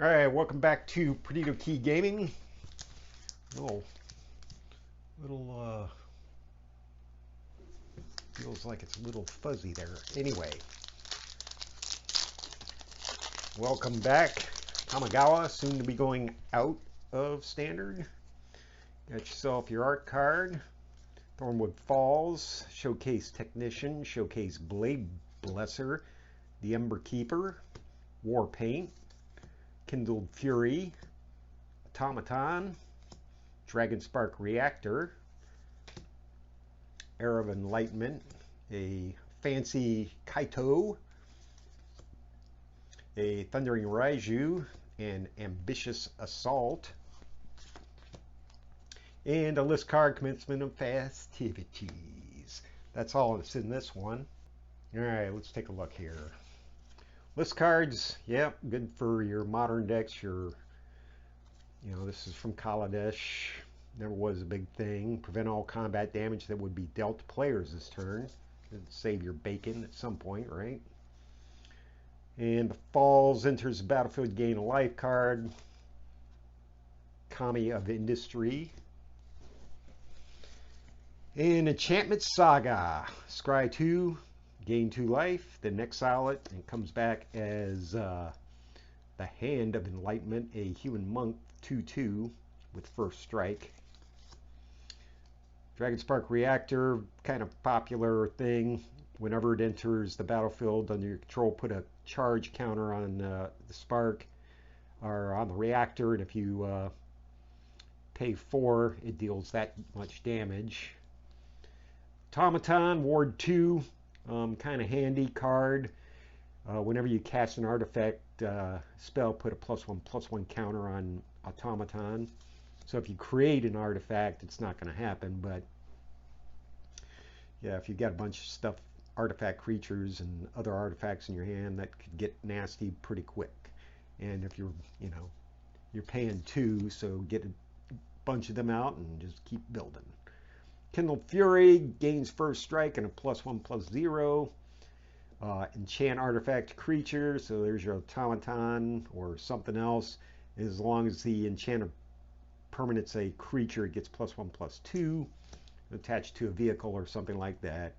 All right, welcome back to Perdido Key Gaming. Little, little, feels like it's a little fuzzy there. Anyway, welcome back. Kamigawa, soon to be going out of standard. Got yourself your art card. Thornwood Falls, Showcase Technician, Showcase Blade Blesser, the Ember Keeper, War Paint, Kindled Fury, Automaton, Dragon Spark Reactor, Era of Enlightenment, a fancy Kaito, a Thundering Raiju, an Ambitious Assault, and a list card Commencement of Festivities. That's all that's in this one. All right, let's take a look here. List cards, yep, good for your modern decks. This is from Kaladesh. Never was a big thing. Prevent all combat damage that would be dealt to players this turn. Save your bacon at some point, right? And the Falls enters the battlefield, gain a life card. Kami of Industry. And Enchantment Saga. Scry 2, gain 2 life, then exile it, and comes back as the Hand of Enlightenment, a human monk 2/2 with first strike. Dragon Spark Reactor, kind of popular thing. Whenever it enters the battlefield under your control, put a charge counter on the spark or on the reactor, and if you pay 4, it deals that much damage. Automaton, Ward 2, kind of handy card. Whenever you cast an artifact spell, put a +1/+1 counter on Automaton. So if you create an artifact, it's not going to happen, but yeah, if you've got a bunch of stuff, artifact creatures and other artifacts in your hand, that could get nasty pretty quick. And if you're paying 2, so get a bunch of them out and just keep building. Kindled Fury gains first strike and a +1/+0. Enchant artifact creature, so there's your automaton or something else. As long as the enchanted permanent's a creature, it gets +1/+2 attached to a vehicle or something like that.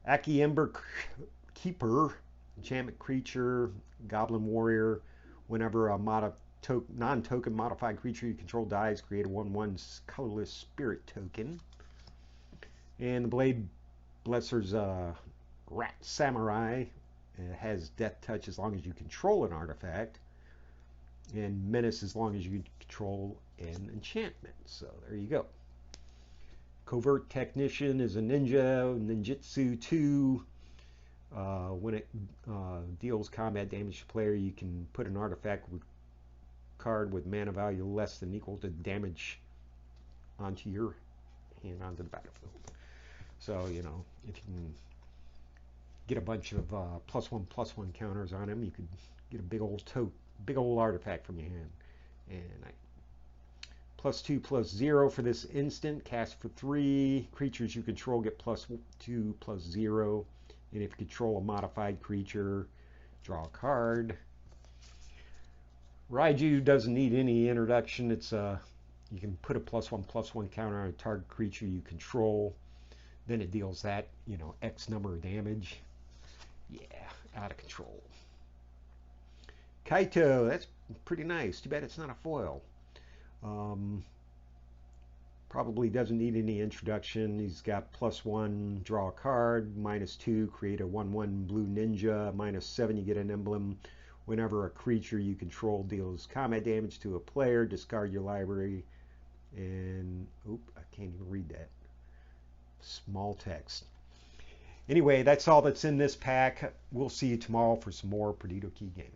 Aki Ember Keeper, enchantment creature, Goblin Warrior. Whenever a non-token modified creature you control dies, create a 1/1 colorless spirit token. And the Blade Blesser's Rat Samurai. It has Death Touch as long as you control an artifact, and Menace as long as you control an enchantment. So there you go. Covert Technician is a ninja, ninjutsu 2. When it deals combat damage to player, you can put an artifact card with mana value less than equal to damage onto your hand onto the battlefield. So, if you can get a bunch of +1/+1 counters on him, you could get a big old artifact from your hand. And +2/+0 for this instant. Cast for 3. Creatures you control get +2/+0. And if you control a modified creature, draw a card. Raiju doesn't need any introduction. It's you can put a +1/+1 counter on a target creature you control. Then it deals that, X number of damage. Yeah, out of control. Kaito, that's pretty nice. Too bad it's not a foil. Probably doesn't need any introduction. He's got +1, draw a card, -2, create a 1/1 blue ninja, -7, you get an emblem. Whenever a creature you control deals combat damage to a player, discard your library. And, I can't even read that. Small text. Anyway, that's all that's in this pack. We'll see you tomorrow for some more Perdido Key Gaming.